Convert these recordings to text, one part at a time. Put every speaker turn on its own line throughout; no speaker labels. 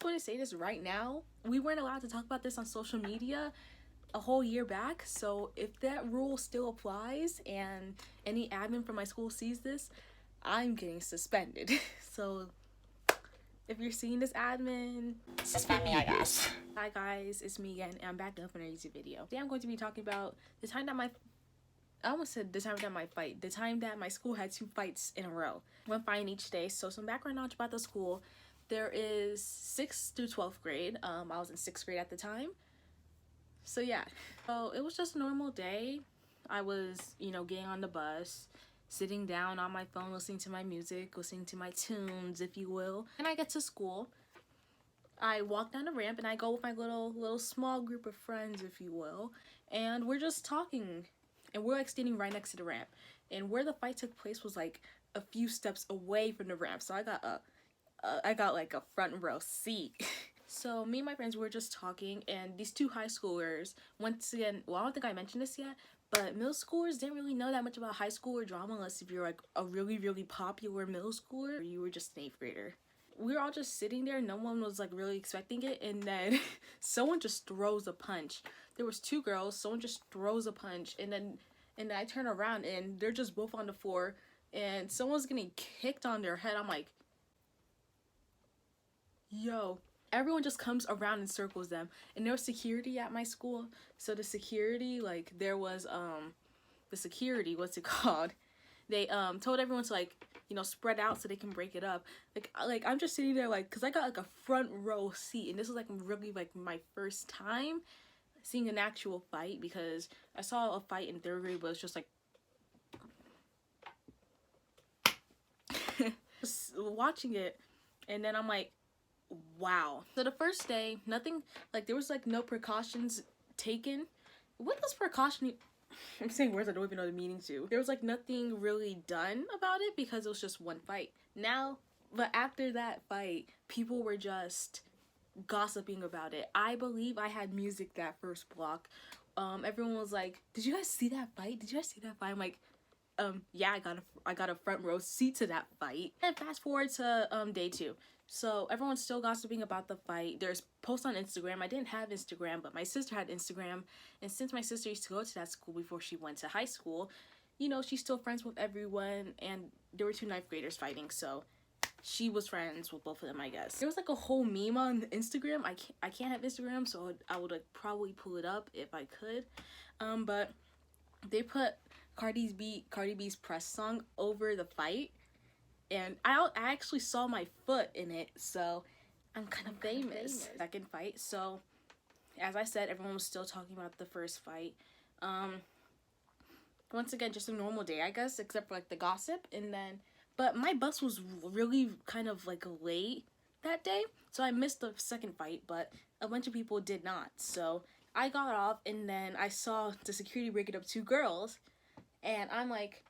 going to say this right now. We weren't allowed to talk about this on social media a whole year back, so if that rule still applies and any admin from my school sees this, I'm getting suspended. So if you're seeing this, admin,
suspend me, I guess.
Hi guys, it's me again, and I'm back up for another YouTube video. Today I'm going to be talking about the time that my school had 2 fights in a row. One fight each day. So some background knowledge about the school. There is 6th through 12th grade. I was in 6th grade at the time. So yeah. So it was just a normal day. I was, getting on the bus, sitting down on my phone, listening to my music, listening to my tunes, if you will. And I get to school. I walk down the ramp and I go with my little small group of friends, if you will. And we're just talking. And we're like standing right next to the ramp. And where the fight took place was like a few steps away from the ramp. So I got like a front row seat. So me and my friends were just talking, and these 2 high schoolers, once again, well, I don't think I mentioned this yet, but middle schoolers didn't really know that much about high school or drama unless if you're like a really, really popular middle schooler or you were just an 8th grader. We were all just sitting there, no one was like really expecting it, and then someone just throws a punch. There was 2 girls, someone just throws a punch, and then I turn around and they're just both on the floor and someone's getting kicked on their head. I'm like, yo. Everyone just comes around and circles them, and there was security at my school. So the security, like, there was the security, what's it called, they told everyone to like, spread out so they can break it up. Like I'm just sitting there like, because I got like a front row seat, and this was like really like my first time seeing an actual fight, because I saw a fight in 3rd grade, but it's just like just watching it, and then I'm like, wow. So the first day, nothing, like there was like no precautions taken. What does precaution, I'm saying words I don't even know the meaning to. There was like nothing really done about it because it was just one fight. Now, but after that fight, people were just gossiping about it. I believe I had music that first block. Everyone was like, did you guys see that fight? Did you guys see that fight? I'm like, yeah, I got a front row seat to that fight. And fast forward to day 2. So everyone's still gossiping about the fight. There's posts on Instagram. I didn't have Instagram, but my sister had Instagram. And since my sister used to go to that school before she went to high school, she's still friends with everyone. And there were 2 9th graders fighting, so she was friends with both of them, I guess. There was like a whole meme on Instagram. I can't have Instagram, so I would like probably pull it up if I could. But they put Cardi B's press song over the fight, and I actually saw my foot in it, so I'm kind of famous. Second fight, so as I said, everyone was still talking about the first fight. Once again, just a normal day, I guess, except for like the gossip. And then, but my bus was really kind of like late that day, so I missed the second fight, but a bunch of people did not. So I got off, and then I saw the security breaking up 2 girls, and I'm like,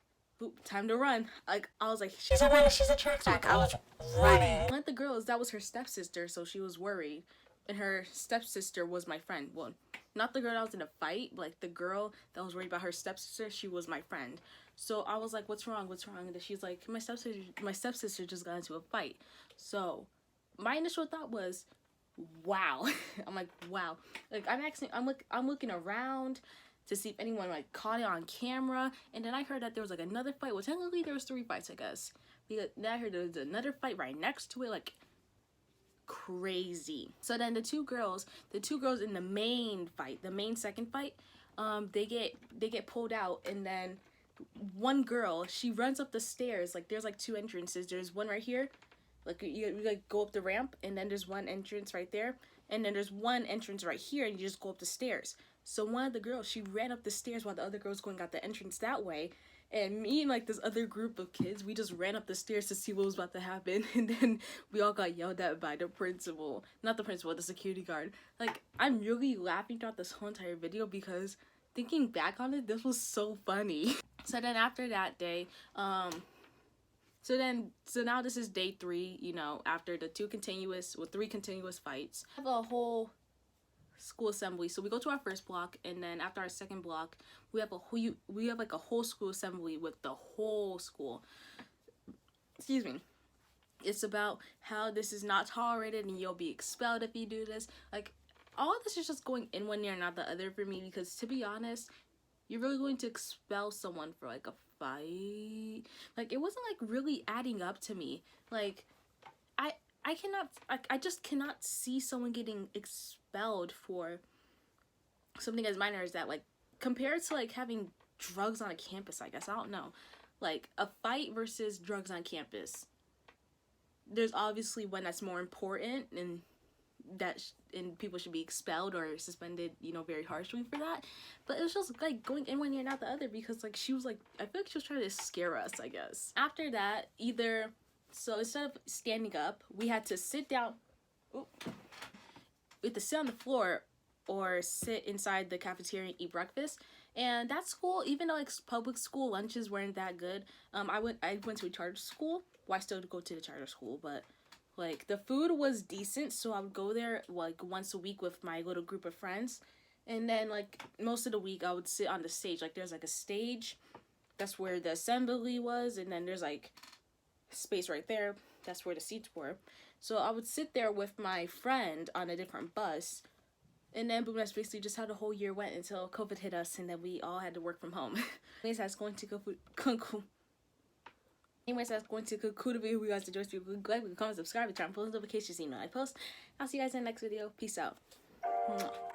time to run. Like, I was like,
she's a runner, she's a track star. I was running.
One of the girls, that was her stepsister, so she was worried. And her stepsister was my friend. Well, not the girl that was in a fight, but like the girl that was worried about her stepsister, she was my friend. So I was like, what's wrong? What's wrong? And she's like, my stepsister just got into a fight. So my initial thought was, wow. I'm like, wow. Like, I'm looking around to see if anyone like caught it on camera, and then I heard that there was like another fight. Well, technically there was 3 fights, I guess, because then I heard there was another fight right next to it, like crazy. So then the two girls in the main fight, the main second fight, they get pulled out, and then one girl, she runs up the stairs. Like, there's like 2 entrances. There's one right here, like you like go up the ramp, and then there's one entrance right there, and then there's one entrance right here, and you just go up the stairs. So one of the girls, she ran up the stairs while the other girls going out the entrance that way. And me and like this other group of kids, we just ran up the stairs to see what was about to happen. And then we all got yelled at by the principal. Not the principal, the security guard. Like, I'm really laughing throughout this whole entire video because thinking back on it, this was so funny. So then after that day, so now this is day 3, after the 3 continuous fights. I have a whole school assembly. So we go to our first block, and then after our second block, we have like a whole school assembly with the whole school. Excuse me. It's about how this is not tolerated and you'll be expelled if you do this. Like, all of this is just going in one ear, not the other for me, because to be honest, you're really going to expel someone for like a fight? Like, it wasn't like really adding up to me. Like, I just cannot see someone getting expelled for something as minor as that. Like, compared to like having drugs on a campus, I guess, I don't know. Like, a fight versus drugs on campus, there's obviously one that's more important, and and people should be expelled or suspended, very harshly for that. But it was just like going in one ear, not the other, because like she was like, I feel like she was trying to scare us, I guess. After that, so instead of standing up, we had to sit down. We had to sit on the floor or sit inside the cafeteria and eat breakfast. And that school, even though like public school lunches weren't that good, I went to a charter school. Well, I still go to the charter school, but like the food was decent, so I would go there like once a week with my little group of friends. And then like most of the week I would sit on the stage. Like there's like a stage, that's where the assembly was, and then there's like space right there, that's where the seats were. So I would sit there with my friend on a different bus. And then boom, that's basically just how the whole year went until COVID hit us, and then we all had to work from home. Anyways, that's going to conclude the video. If you guys enjoyed this video, like, comment, subscribe, turn on post notifications, email I post. I'll see you guys in the next video. Peace out. Mwah.